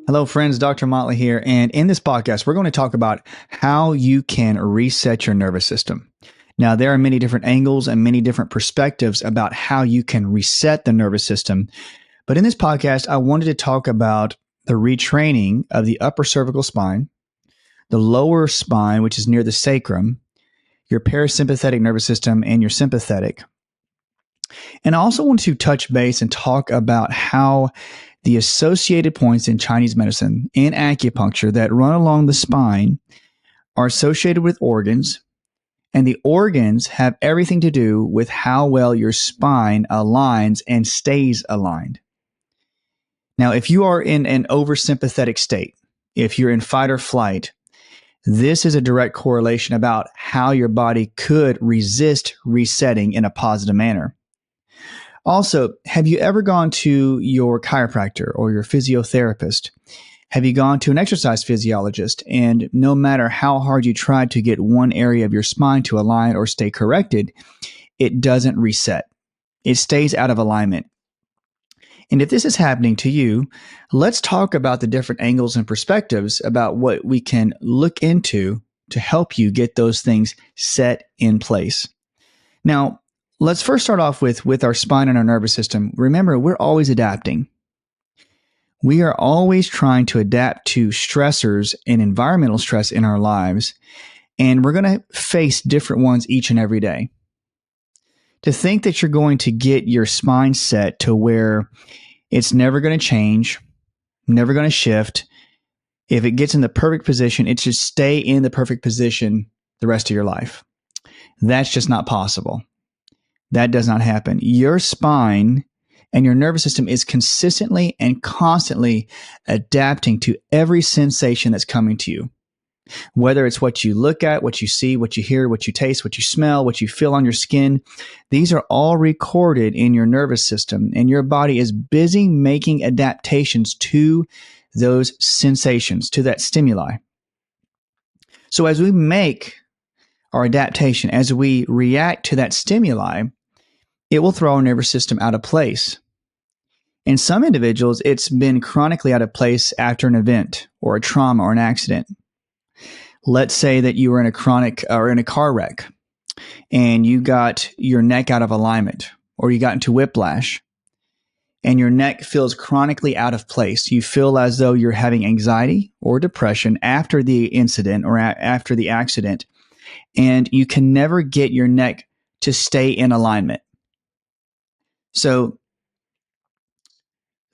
Hello, friends. Dr. Motley here. And in this podcast, we're going to talk about how you can reset your nervous system. Now, there are many different angles and many different perspectives about how you can reset the nervous system. But in this podcast, I wanted to talk about the retraining of the upper cervical spine, the lower spine, which is near the sacrum, your parasympathetic nervous system, and your sympathetic. And I also want to touch base and talk about how the associated points in Chinese medicine and acupuncture that run along the spine are associated with organs, and the organs have everything to do with how well your spine aligns and stays aligned. Now, if you are in an oversympathetic state, if you're in fight or flight, this is a direct correlation about how your body could resist resetting in a positive manner. Also, have you ever gone to your chiropractor or your physiotherapist? Have you gone to an exercise physiologist, and no matter how hard you try to get one area of your spine to align or stay corrected, it doesn't reset. It stays out of alignment. And if this is happening to you, let's talk about the different angles and perspectives about what we can look into to help you get those things set in place. Now, let's first start off with our spine and our nervous system. Remember, we're always adapting. We are always trying to adapt to stressors and environmental stress in our lives, and we're going to face different ones each and every day. To think that you're going to get your spine set to where it's never going to change, never going to shift. If it gets in the perfect position, it should stay in the perfect position the rest of your life. That's just not possible. That does not happen. Your spine and your nervous system is consistently and constantly adapting to every sensation that's coming to you. Whether it's what you look at, what you see, what you hear, what you taste, what you smell, what you feel on your skin, these are all recorded in your nervous system, and your body is busy making adaptations to those sensations, to that stimuli. So as we make our adaptation, as we react to that stimuli, it will throw our nervous system out of place. In some individuals, it's been chronically out of place after an event or a trauma or an accident. Let's say that you were in a chronic or in a car wreck and you got your neck out of alignment, or you got into whiplash and your neck feels chronically out of place. You feel as though you're having anxiety or depression after the incident or after the accident, and you can never get your neck to stay in alignment. So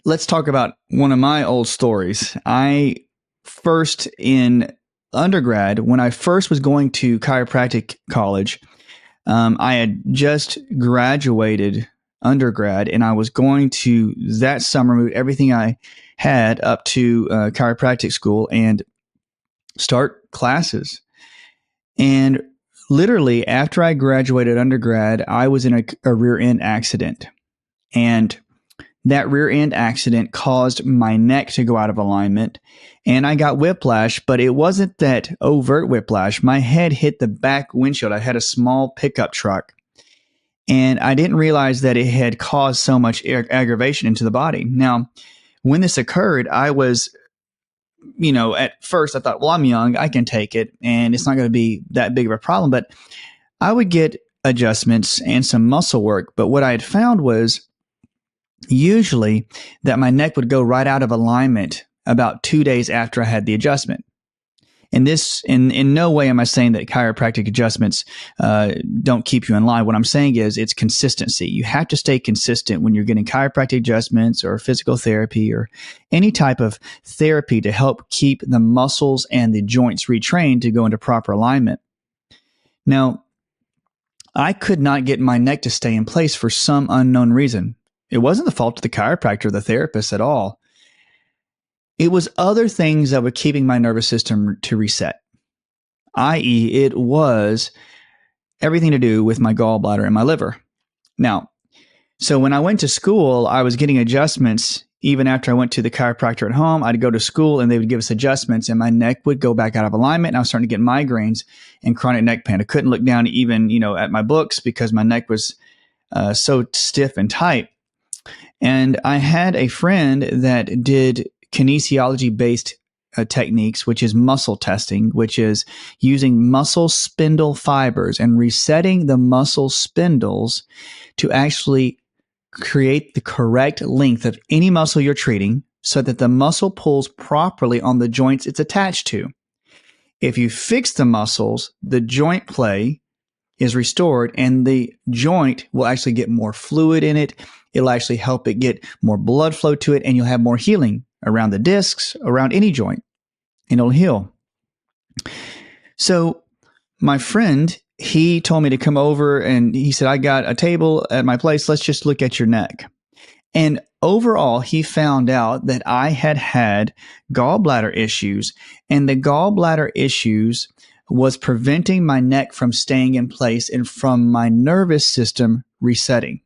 let's talk about one of my old stories. I first in undergrad, when I first was going to chiropractic college, I had just graduated undergrad, and I was going to that summer move everything I had up to chiropractic school and start classes. And literally after I graduated undergrad, I was in a rear end accident. And that rear end accident caused my neck to go out of alignment, and I got whiplash, but it wasn't that overt whiplash. My head hit the back windshield. I had a small pickup truck, and I didn't realize that it had caused so much aggravation into the body. Now, when this occurred, I was, at first I thought, well, I'm young, I can take it, and it's not going to be that big of a problem. But I would get adjustments and some muscle work. But what I had found was usually that my neck would go right out of alignment about 2 days after I had the adjustment. And this, in no way am I saying that chiropractic adjustments don't keep you in line. What I'm saying is it's consistency. You have to stay consistent when you're getting chiropractic adjustments or physical therapy or any type of therapy to help keep the muscles and the joints retrained to go into proper alignment. Now, I could not get my neck to stay in place for some unknown reason. It wasn't the fault of the chiropractor or the therapist at all. It was other things that were keeping my nervous system to reset, i.e., it was everything to do with my gallbladder and my liver. Now, so when I went to school, I was getting adjustments. Even after I went to the chiropractor at home, I'd go to school and they would give us adjustments, and my neck would go back out of alignment, and I was starting to get migraines and chronic neck pain. I couldn't look down even, at my books because my neck was so stiff and tight. And I had a friend that did kinesiology-based techniques, which is muscle testing, which is using muscle spindle fibers and resetting the muscle spindles to actually create the correct length of any muscle you're treating so that the muscle pulls properly on the joints it's attached to. If you fix the muscles, the joint play is restored and the joint will actually get more fluid in it. It'll actually help it get more blood flow to it, and you'll have more healing around the discs, around any joint, and it'll heal. So my friend, he told me to come over and he said, I got a table at my place. Let's just look at your neck. And overall, he found out that I had gallbladder issues, and the gallbladder issues was preventing my neck from staying in place and from my nervous system resetting.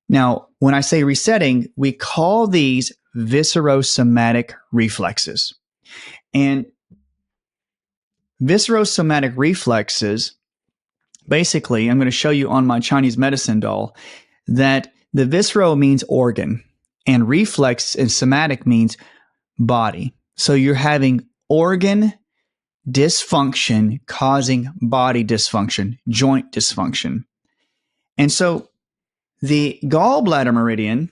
Now, when I say resetting, we call these viscerosomatic reflexes. And viscerosomatic reflexes, basically, I'm going to show you on my Chinese medicine doll that the viscero means organ, and reflex and somatic means body. So you're having organ dysfunction causing body dysfunction, joint dysfunction. And so the gallbladder meridian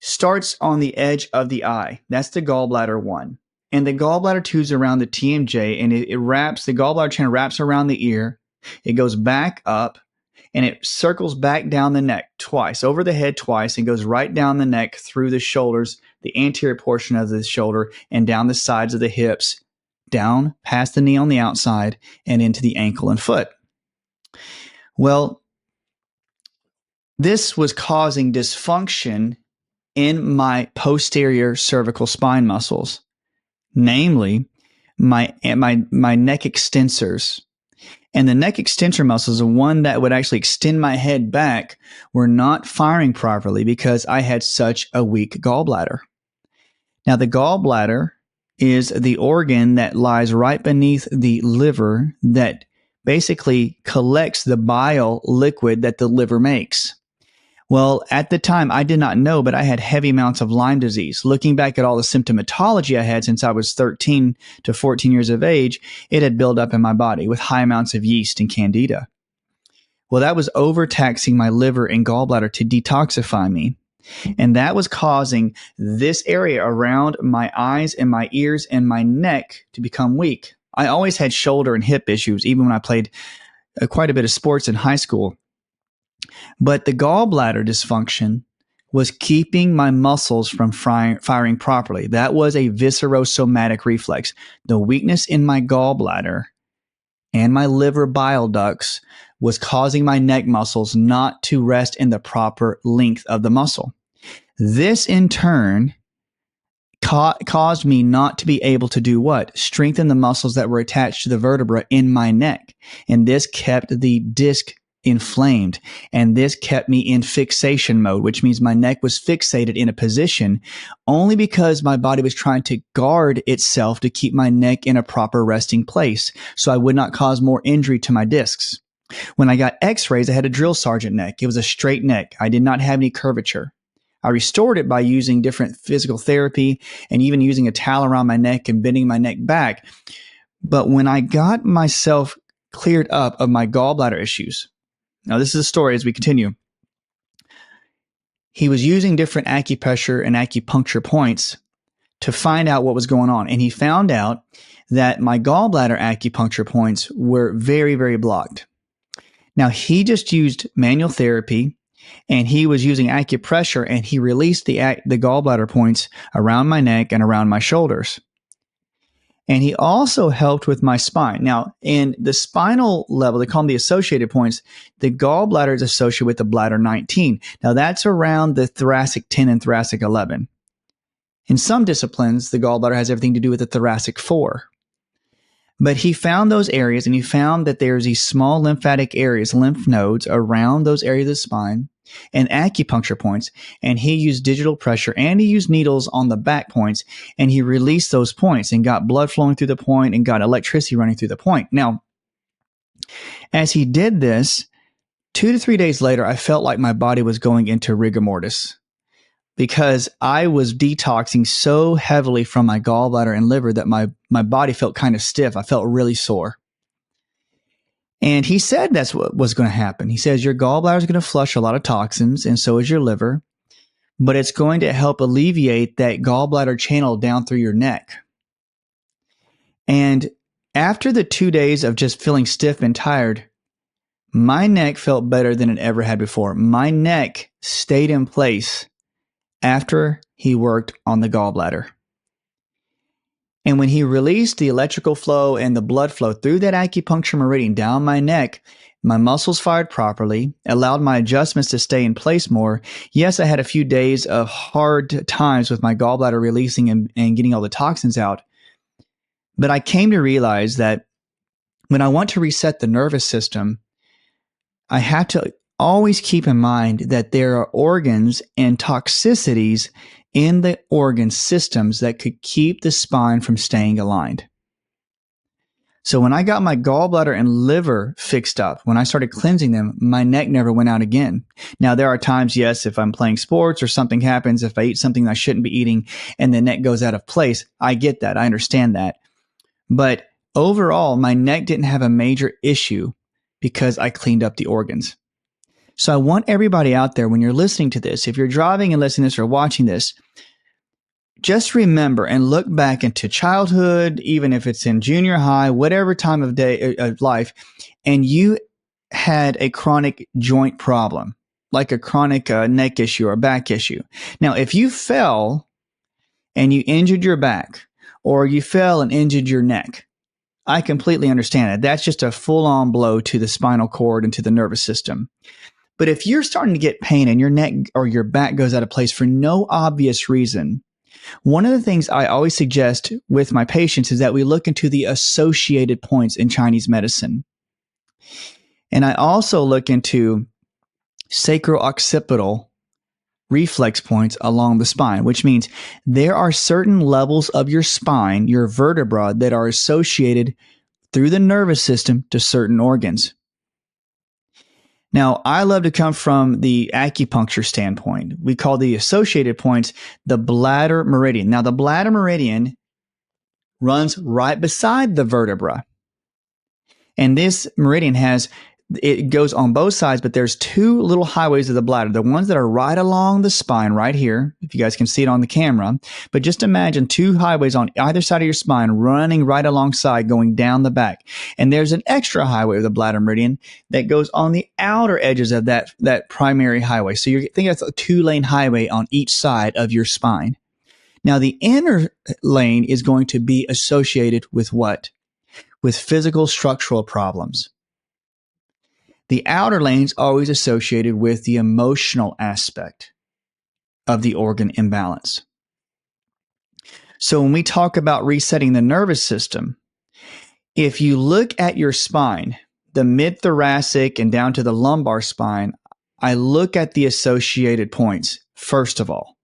starts on the edge of the eye. That's the gallbladder 1. And the gallbladder 2 is around the TMJ, and the gallbladder channel wraps around the ear. It goes back up, and it circles back down the neck twice, over the head twice, and goes right down the neck through the shoulders, the anterior portion of the shoulder, and down the sides of the hips, down past the knee on the outside, and into the ankle and foot. Well, this was causing dysfunction in my posterior cervical spine muscles, namely my neck extensors. And the neck extensor muscles, the one that would actually extend my head back, were not firing properly because I had such a weak gallbladder. Now, the gallbladder is the organ that lies right beneath the liver that basically collects the bile liquid that the liver makes. Well, at the time, I did not know, but I had heavy amounts of Lyme disease. Looking back at all the symptomatology I had since I was 13 to 14 years of age, it had built up in my body with high amounts of yeast and candida. Well, that was overtaxing my liver and gallbladder to detoxify me. And that was causing this area around my eyes and my ears and my neck to become weak. I always had shoulder and hip issues, even when I played quite a bit of sports in high school. But the gallbladder dysfunction was keeping my muscles from firing properly. That was a viscerosomatic reflex. The weakness in my gallbladder and my liver bile ducts was causing my neck muscles not to rest in the proper length of the muscle. This, in turn, caused me not to be able to do what? Strengthen the muscles that were attached to the vertebra in my neck. And this kept the disc inflamed, and this kept me in fixation mode, which means my neck was fixated in a position only because my body was trying to guard itself to keep my neck in a proper resting place so I would not cause more injury to my discs. When I got x-rays, I had a drill sergeant neck. It was a straight neck. I did not have any curvature. I restored it by using different physical therapy and even using a towel around my neck and bending my neck back. But when I got myself cleared up of my gallbladder issues, now, this is a story as we continue. He was using different acupressure and acupuncture points to find out what was going on. And he found out that my gallbladder acupuncture points were very, very blocked. Now, he just used manual therapy, and he was using acupressure, and he released the gallbladder points around my neck and around my shoulders. And he also helped with my spine. Now, in the spinal level, they call them the associated points. The gallbladder is associated with the bladder 19. Now, that's around the thoracic 10 and thoracic 11. In some disciplines, the gallbladder has everything to do with the thoracic 4. But he found those areas, and he found that there's these small lymphatic areas, lymph nodes around those areas of the spine, and acupuncture points. And he used digital pressure, and he used needles on the back points, and he released those points and got blood flowing through the point and got electricity running through the point. Now, as he did this, 2 to 3 days later, I felt like my body was going into rigor mortis. because I was detoxing so heavily from my gallbladder and liver that my body felt kind of stiff. I felt really sore. And he said that's what was going to happen. He says your gallbladder is going to flush a lot of toxins, and so is your liver, but it's going to help alleviate that gallbladder channel down through your neck. And after the 2 days of just feeling stiff and tired, my neck felt better than it ever had before. My neck stayed in place after he worked on the gallbladder. And when he released the electrical flow and the blood flow through that acupuncture meridian down my neck, my muscles fired properly, allowed my adjustments to stay in place more. Yes, I had a few days of hard times with my gallbladder releasing and getting all the toxins out. But I came to realize that when I want to reset the nervous system, I have to always keep in mind that there are organs and toxicities in the organ systems that could keep the spine from staying aligned. So when I got my gallbladder and liver fixed up, when I started cleansing them, my neck never went out again. Now, there are times, yes, if I'm playing sports or something happens, if I eat something I shouldn't be eating and the neck goes out of place, I get that. I understand that. But overall, my neck didn't have a major issue because I cleaned up the organs. So I want everybody out there, when you're listening to this, if you're driving and listening to this or watching this, just remember and look back into childhood, even if it's in junior high, whatever time of day of life, and you had a chronic joint problem, like a chronic neck issue or back issue. Now, if you fell and you injured your back, or you fell and injured your neck, I completely understand that. That's just a full-on blow to the spinal cord and to the nervous system. But if you're starting to get pain and your neck or your back goes out of place for no obvious reason, one of the things I always suggest with my patients is that we look into the associated points in Chinese medicine. And I also look into sacro-occipital reflex points along the spine, which means there are certain levels of your spine, your vertebra, that are associated through the nervous system to certain organs. Now, I love to come from the acupuncture standpoint. We call the associated points the bladder meridian. Now, the bladder meridian runs right beside the vertebra. And this meridian it goes on both sides, but there's two little highways of the bladder. The ones that are right along the spine right here, if you guys can see it on the camera. But just imagine two highways on either side of your spine running right alongside, going down the back. And there's an extra highway of the bladder meridian that goes on the outer edges of that primary highway. So you think that's a 2-lane highway on each side of your spine. Now, the inner lane is going to be associated with what? With physical structural problems. The outer lane's always associated with the emotional aspect of the organ imbalance. So when we talk about resetting the nervous system, if you look at your spine, the mid-thoracic and down to the lumbar spine, I look at the associated points, first of all.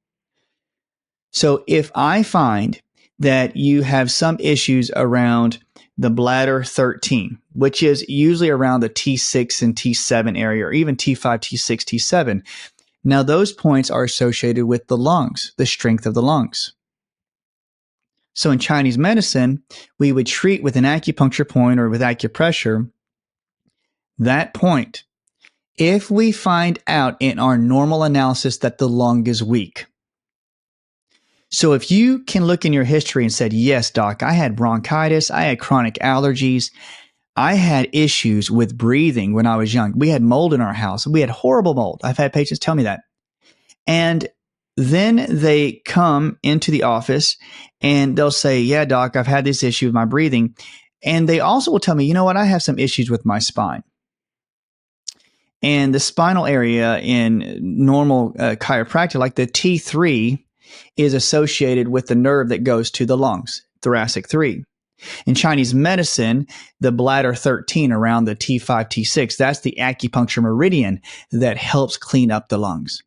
So if I find that you have some issues around the bladder 13, which is usually around the T6 and T7 area, or even T5, T6, T7. Now, those points are associated with the lungs, the strength of the lungs. So in Chinese medicine, we would treat with an acupuncture point or with acupressure that point if we find out in our normal analysis that the lung is weak. So if you can look in your history and said, yes, doc, I had bronchitis, I had chronic allergies, I had issues with breathing when I was young. We had mold in our house. We had horrible mold. I've had patients tell me that. And then they come into the office and they'll say, yeah, doc, I've had this issue with my breathing. And they also will tell me, you know what, I have some issues with my spine. And the spinal area in normal chiropractic, like the T3, is associated with the nerve that goes to the lungs, thoracic 3. In Chinese medicine, the bladder 13 around the T5, T6, that's the acupuncture meridian that helps clean up the lungs.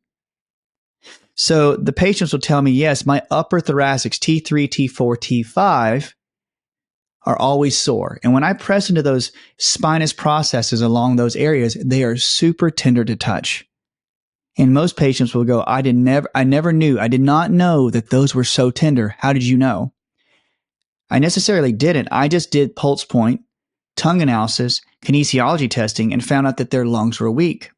So the patients will tell me, yes, my upper thoracics, T3, T4, T5, are always sore. And when I press into those spinous processes along those areas, they are super tender to touch. And most patients will go, I did not know that those were so tender. How did you know? I necessarily didn't. I just did pulse point, tongue analysis, kinesiology testing, and found out that their lungs were weak.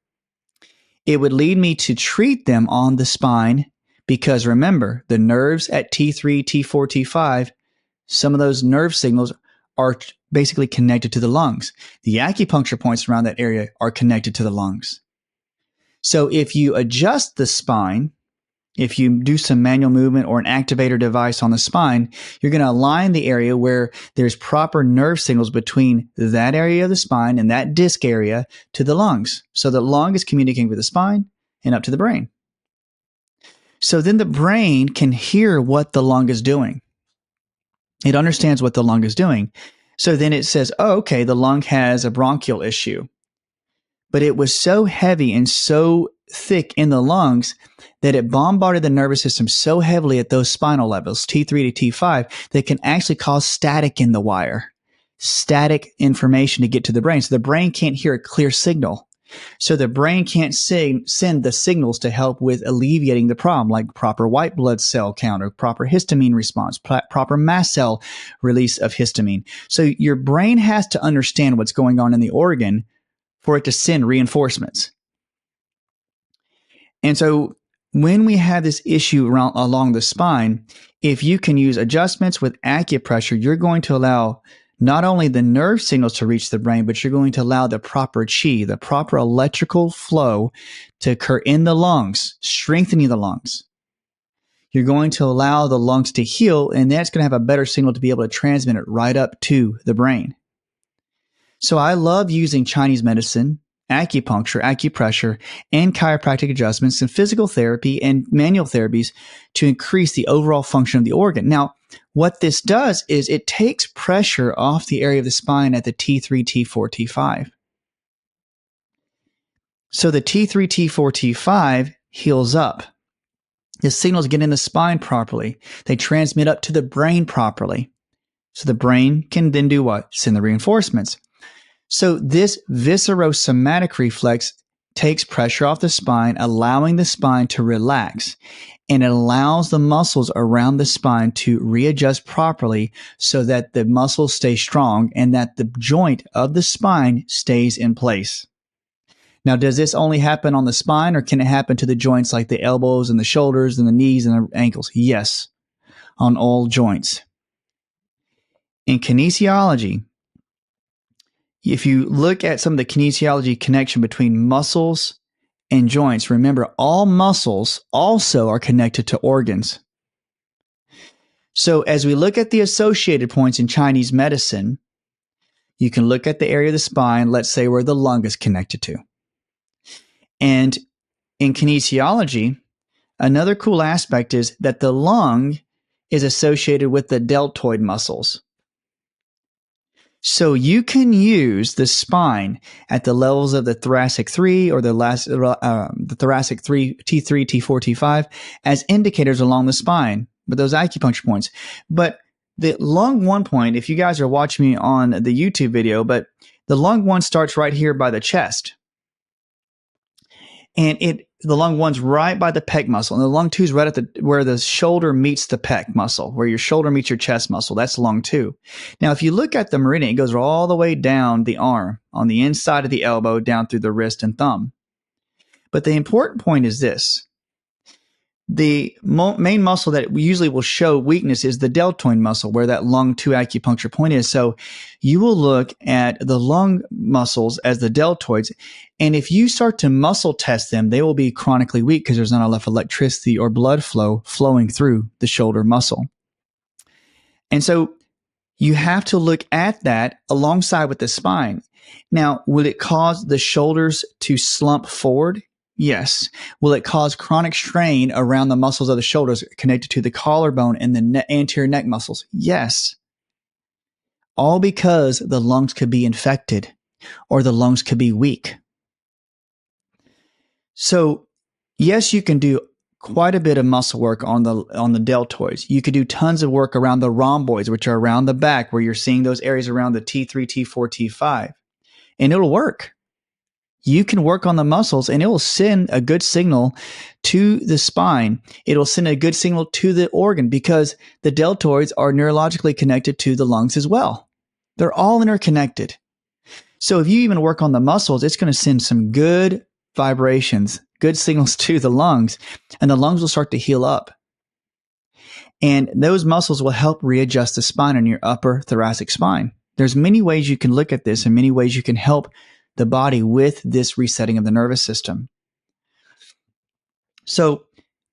It would lead me to treat them on the spine because remember, the nerves at T3, T4, T5, some of those nerve signals are basically connected to the lungs. The acupuncture points around that area are connected to the lungs. So if you adjust the spine, if you do some manual movement or an activator device on the spine, you're going to align the area where there's proper nerve signals between that area of the spine and that disc area to the lungs. So the lung is communicating with the spine and up to the brain. So then the brain can hear what the lung is doing. It understands what the lung is doing. So then it says, oh, okay, the lung has a bronchial issue. But it was so heavy and so thick in the lungs that it bombarded the nervous system so heavily at those spinal levels, T3 to T5, that it can actually cause static in the wire, static information to get to the brain. So the brain can't hear a clear signal. So the brain can't send the signals to help with alleviating the problem, like proper white blood cell count or proper histamine response, proper mast cell release of histamine. So your brain has to understand what's going on in the organ for it to send reinforcements. And so when we have this issue along the spine, if you can use adjustments with acupressure, you're going to allow not only the nerve signals to reach the brain, but you're going to allow the proper chi, the proper electrical flow to occur in the lungs, strengthening the lungs. You're going to allow the lungs to heal, and that's going to have a better signal to be able to transmit it right up to the brain. So I love using Chinese medicine, acupuncture, acupressure, and chiropractic adjustments and physical therapy and manual therapies to increase the overall function of the organ. Now, what this does is it takes pressure off the area of the spine at the T3, T4, T5. So the T3, T4, T5 heals up. The signals get in the spine properly. They transmit up to the brain properly. So the brain can then do what? Send the reinforcements. So this viscerosomatic reflex takes pressure off the spine, allowing the spine to relax, and it allows the muscles around the spine to readjust properly so that the muscles stay strong and that the joint of the spine stays in place. Now, does this only happen on the spine, or can it happen to the joints like the elbows and the shoulders and the knees and the ankles? Yes, on all joints. In kinesiology, if you look at some of the kinesiology connection between muscles and joints, remember all muscles also are connected to organs. So as we look at the associated points in Chinese medicine, you can look at the area of the spine, let's say where the lung is connected to. And in kinesiology, another cool aspect is that the lung is associated with the deltoid muscles. So you can use the spine at the levels of the thoracic 3 or the thoracic 3, T3, T4, T5 as indicators along the spine with those acupuncture points. But the lung 1 point, if you guys are watching me on the YouTube video, but the lung 1 starts right here by the chest. And the lung 1's right by the pec muscle, and the lung 2 is right at where the shoulder meets the pec muscle, where your shoulder meets your chest muscle. That's lung 2. Now, if you look at the meridian, it goes all the way down the arm, on the inside of the elbow, down through the wrist and thumb. But the important point is this. The main muscle that usually will show weakness is the deltoid muscle, where that lung 2 acupuncture point is. So you will look at the lung muscles as the deltoids, and if you start to muscle test them, they will be chronically weak because there's not enough electricity or blood flow flowing through the shoulder muscle. And so you have to look at that alongside with the spine. Now, will it cause the shoulders to slump forward? Yes. Will it cause chronic strain around the muscles of the shoulders connected to the collarbone and the anterior neck muscles? Yes. All because the lungs could be infected or the lungs could be weak. So, yes, you can do quite a bit of muscle work on the deltoids. You could do tons of work around the rhomboids, which are around the back, where you're seeing those areas around the T3, T4, T5. And it'll work. You can work on the muscles and it will send a good signal to the spine. It'll send a good signal to the organ because the deltoids are neurologically connected to the lungs as well. They're all interconnected. So if you even work on the muscles, it's going to send some good vibrations, good signals to the lungs, and the lungs will start to heal up. And those muscles will help readjust the spine in your upper thoracic spine. There's many ways you can look at this and many ways you can help the body with this resetting of the nervous system. So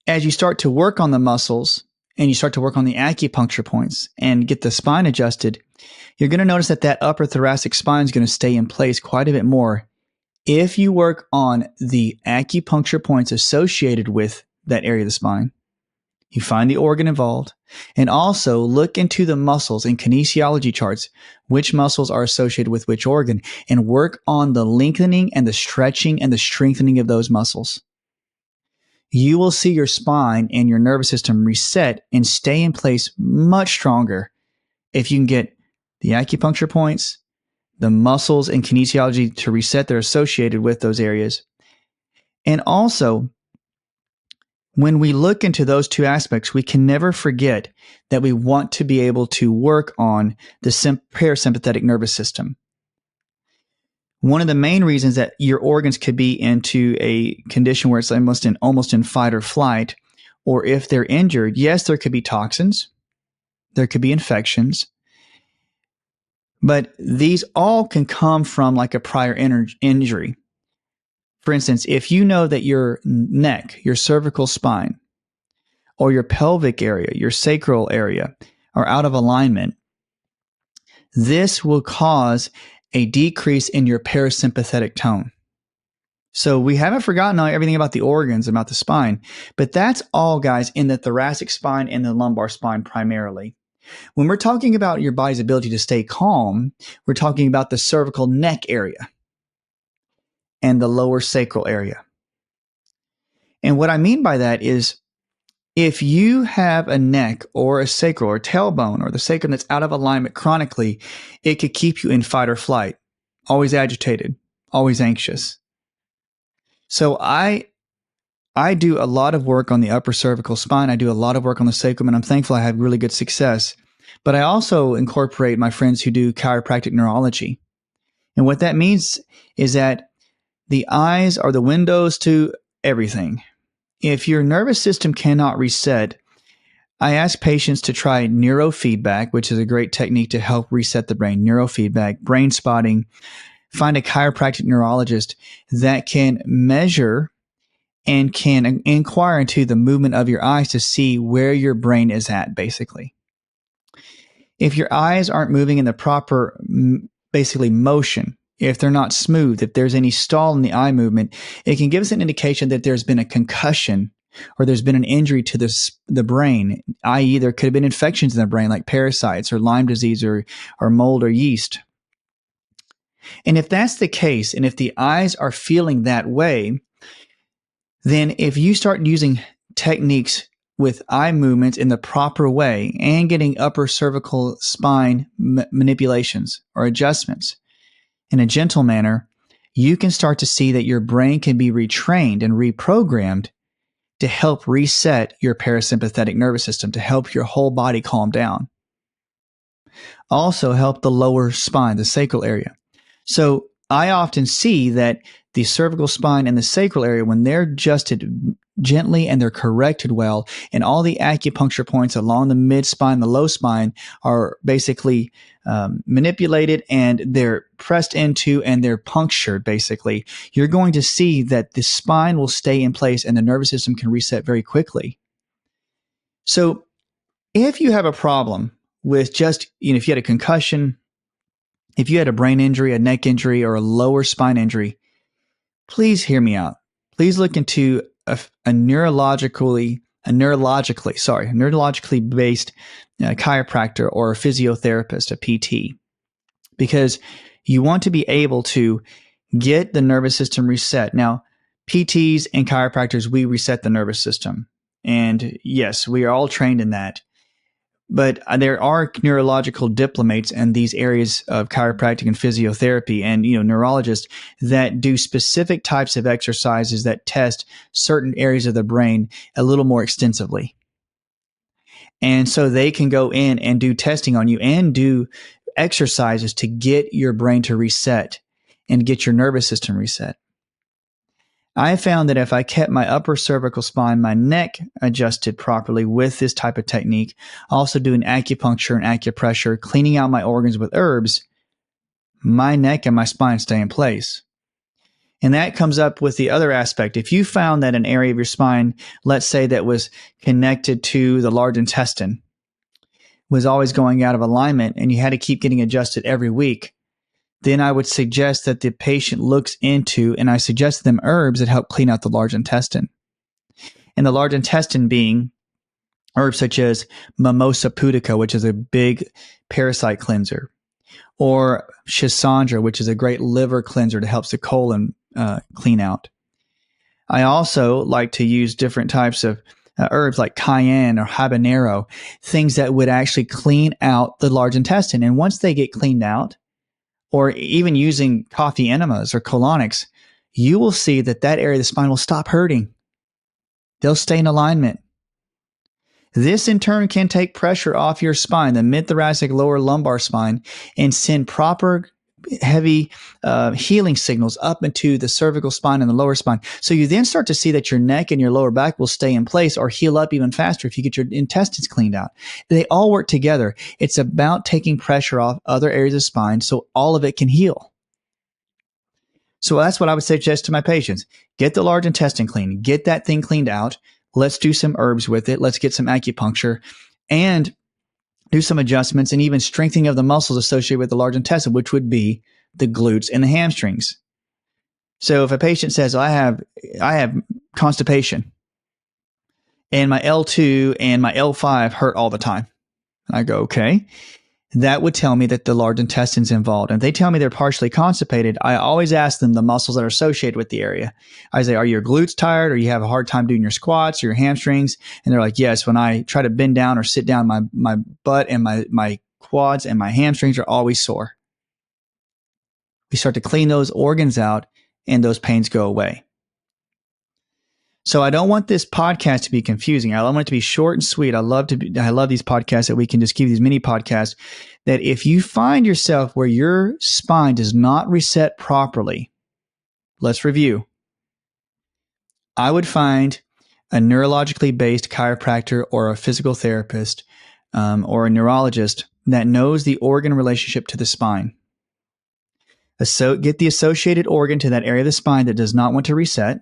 as you start to work on the muscles and you start to work on the acupuncture points and get the spine adjusted, you're going to notice that that upper thoracic spine is going to stay in place quite a bit more if you work on the acupuncture points associated with that area of the spine. You find the organ involved, and also look into the muscles in kinesiology charts, which muscles are associated with which organ, and work on the lengthening and the stretching and the strengthening of those muscles. You will see your spine and your nervous system reset and stay in place much stronger if you can get the acupuncture points, the muscles and kinesiology to reset that are associated with those areas. And also, when we look into those two aspects, we can never forget that we want to be able to work on the parasympathetic nervous system. One of the main reasons that your organs could be into a condition where it's almost in fight or flight, or if they're injured, yes, there could be toxins, there could be infections, but these all can come from like a prior injury. For instance, if you know that your neck, your cervical spine, or your pelvic area, your sacral area are out of alignment, this will cause a decrease in your parasympathetic tone. So we haven't forgotten everything about the organs, about the spine, but that's all, guys, in the thoracic spine and the lumbar spine primarily. When we're talking about your body's ability to stay calm, we're talking about the cervical neck area and the lower sacral area. And what I mean by that is if you have a neck or a sacral or tailbone or the sacrum that's out of alignment chronically, it could keep you in fight or flight, always agitated, always anxious. So I do a lot of work on the upper cervical spine. I do a lot of work on the sacrum, and I'm thankful I have really good success. But I also incorporate my friends who do chiropractic neurology. And what that means is that the eyes are the windows to everything. If your nervous system cannot reset, I ask patients to try neurofeedback, which is a great technique to help reset the brain. Neurofeedback, brain spotting. Find a chiropractic neurologist that can measure and can inquire into the movement of your eyes to see where your brain is at, basically. If your eyes aren't moving in the proper, basically, motion, if they're not smooth, if there's any stall in the eye movement, it can give us an indication that there's been a concussion or there's been an injury to the brain, i.e. there could have been infections in the brain like parasites or Lyme disease or mold or yeast. And if that's the case, and if the eyes are feeling that way, then if you start using techniques with eye movements in the proper way and getting upper cervical spine manipulations or adjustments in a gentle manner, you can start to see that your brain can be retrained and reprogrammed to help reset your parasympathetic nervous system, to help your whole body calm down. Also help the lower spine, the sacral area. So I often see that the cervical spine and the sacral area, when they're adjusted gently and they're corrected well, and all the acupuncture points along the mid-spine, the low spine are basically manipulated and they're pressed into and they're punctured, basically, you're going to see that the spine will stay in place and the nervous system can reset very quickly. So if you have a problem with just, if you had a concussion, if you had a brain injury, a neck injury, or a lower spine injury, please hear me out. Please look into a neurologically based chiropractor or a physiotherapist, a PT, because you want to be able to get the nervous system reset. Now, PTs and chiropractors, we reset the nervous system. And yes, we are all trained in that. But there are neurological diplomates in these areas of chiropractic and physiotherapy and, neurologists that do specific types of exercises that test certain areas of the brain a little more extensively. And so they can go in and do testing on you and do exercises to get your brain to reset and get your nervous system reset. I found that if I kept my upper cervical spine, my neck adjusted properly with this type of technique, also doing acupuncture and acupressure, cleaning out my organs with herbs, my neck and my spine stay in place. And that comes up with the other aspect. If you found that an area of your spine, let's say that was connected to the large intestine, was always going out of alignment and you had to keep getting adjusted every week, then I would suggest that the patient looks into, and I suggest them herbs that help clean out the large intestine. And the large intestine being herbs such as Mimosa pudica, which is a big parasite cleanser, or Schisandra, which is a great liver cleanser that helps the colon clean out. I also like to use different types of herbs like cayenne or habanero, things that would actually clean out the large intestine. And once they get cleaned out, or even using coffee enemas or colonics, you will see that that area of the spine will stop hurting. They'll stay in alignment. This in turn can take pressure off your spine, the mid-thoracic lower lumbar spine, and send proper heavy healing signals up into the cervical spine and the lower spine. So you then start to see that your neck and your lower back will stay in place or heal up even faster if you get your intestines cleaned out. They all work together. It's about taking pressure off other areas of spine so all of it can heal. So that's what I would suggest to my patients. Get the large intestine clean. Get that thing cleaned out. Let's do some herbs with it. Let's get some acupuncture and do some adjustments and even strengthening of the muscles associated with the large intestine, which would be the glutes and the hamstrings. So if a patient says, I have constipation and my L2 and my L5 hurt all the time, I go, okay, that would tell me that the large intestine's involved. And if they tell me they're partially constipated, I always ask them the muscles that are associated with the area. I say, are your glutes tired, or you have a hard time doing your squats or your hamstrings? And they're like, yes, when I try to bend down or sit down, my butt and my quads and my hamstrings are always sore. We start to clean those organs out and those pains go away. So I don't want this podcast to be confusing. I want it to be short and sweet. I love these podcasts that we can just give these mini podcasts, that if you find yourself where your spine does not reset properly, let's review. I would find a neurologically based chiropractor or a physical therapist or a neurologist that knows the organ relationship to the spine. Get the associated organ to that area of the spine that does not want to reset.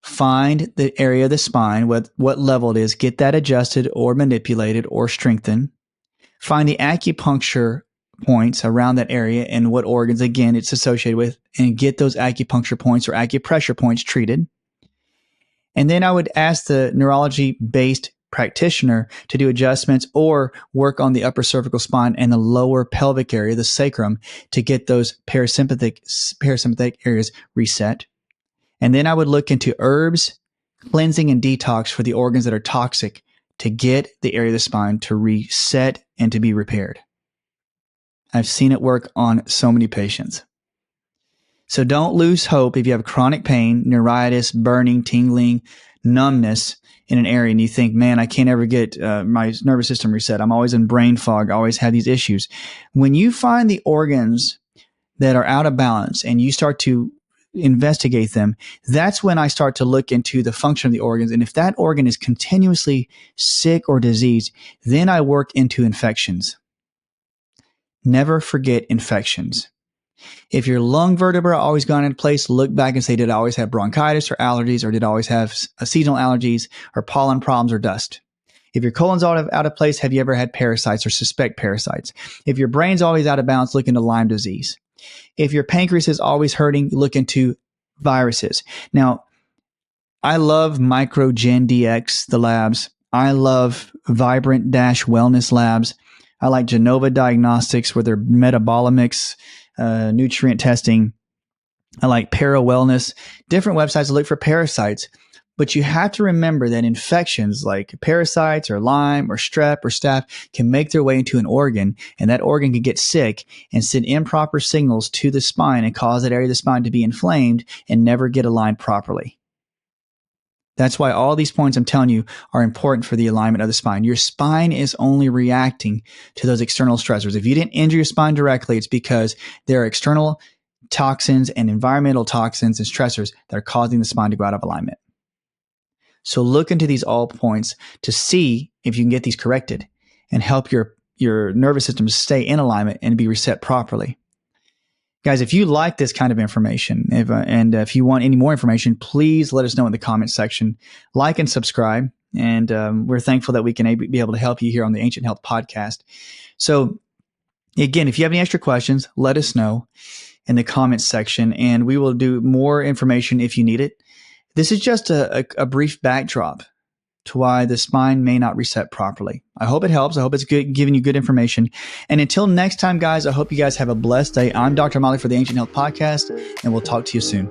Find the area of the spine, what level it is, get that adjusted or manipulated or strengthened. Find the acupuncture points around that area and what organs, again, it's associated with, and get those acupuncture points or acupressure points treated. And then I would ask the neurology-based practitioner to do adjustments or work on the upper cervical spine and the lower pelvic area, the sacrum, to get those parasympathetic areas reset. And then I would look into herbs, cleansing, and detox for the organs that are toxic to get the area of the spine to reset and to be repaired. I've seen it work on so many patients. So don't lose hope if you have chronic pain, neuritis, burning, tingling, numbness in an area and you think, man, I can't ever get my nervous system reset. I'm always in brain fog. I always have these issues. When you find the organs that are out of balance and you start to investigate them, that's when I start to look into the function of the organs. And if that organ is continuously sick or diseased, then I work into infections. Never forget infections. If your lung vertebra always gone into place, look back and say, did I always have bronchitis or allergies, or did I always have seasonal allergies or pollen problems or dust? If your colon's out of place, have you ever had parasites or suspect parasites? If your brain's always out of balance, look into Lyme disease. If your pancreas is always hurting, look into viruses. Now, I love Microgen DX, the labs. I love Vibrant-Wellness Labs. I like Genova Diagnostics with their metabolomics, nutrient testing. I like Para Wellness, different websites to look for parasites. But you have to remember that infections like parasites or Lyme or strep or staph can make their way into an organ, and that organ can get sick and send improper signals to the spine and cause that area of the spine to be inflamed and never get aligned properly. That's why all these points I'm telling you are important for the alignment of the spine. Your spine is only reacting to those external stressors. If you didn't injure your spine directly, it's because there are external toxins and environmental toxins and stressors that are causing the spine to go out of alignment. So look into these all points to see if you can get these corrected and help your nervous system stay in alignment and be reset properly. Guys, if you like this kind of information, if you want any more information, please let us know in the comment section. Like and subscribe. And we're thankful that we can be able to help you here on the Ancient Health Podcast. So again, if you have any extra questions, let us know in the comments section, and we will do more information if you need it. This is just a brief backdrop to why the spine may not reset properly. I hope it helps. I hope it's good, giving you good information. And until next time, guys, I hope you guys have a blessed day. I'm Dr. Motley for the Ancient Health Podcast, and we'll talk to you soon.